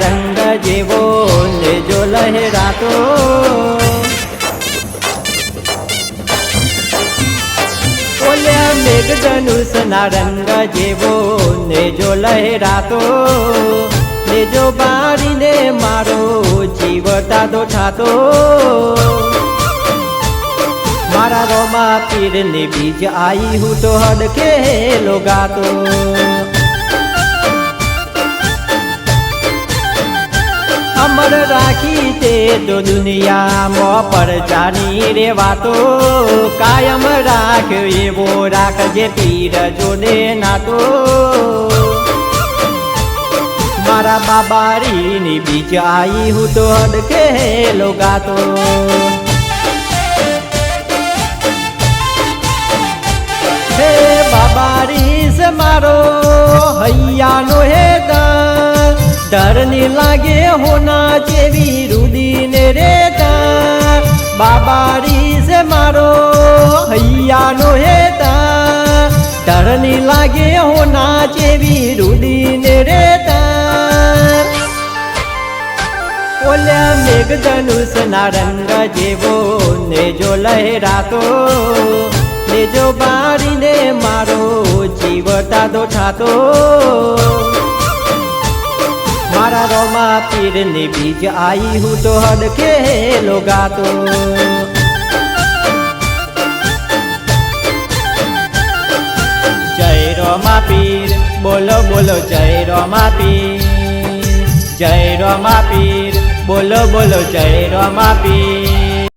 रंग जेवो नेजो लहरातो ओल्या मेघधनुषना रंग जेवो नेजो लहरातो नेजो बारीने मारो जीव तादो ठातो मारा रोमा पीर ने बीज आई हूँ तो हड़के लोगातो अमर राखी ते तो दुनिया मो पर जानी रे वातो कायम राख एवो राख जे पीर जोने नातो मारा बाबारी ने बीज आई हूँ तो हड़के लोगातो हे बाबारी से मारो हैया नो हे डर नहीं लागे होना चेवी रूदी ने रेता बाबारी से मारो हैया नो हे डर नहीं लागे होना चेवी रूदी ने रेता ओल्या मेघधनुषना रंग जेवो नेजो लहरातो नेजो बारीने मारो जीव तादो ठातो मारा रोमा पीर ने बीज आई हूँ तो हड़के लोगातो जय रोमा पीर बोलो बोलो जय रोमा पीर जय रोमा पीर बोलो बोलो जय रोमा पीर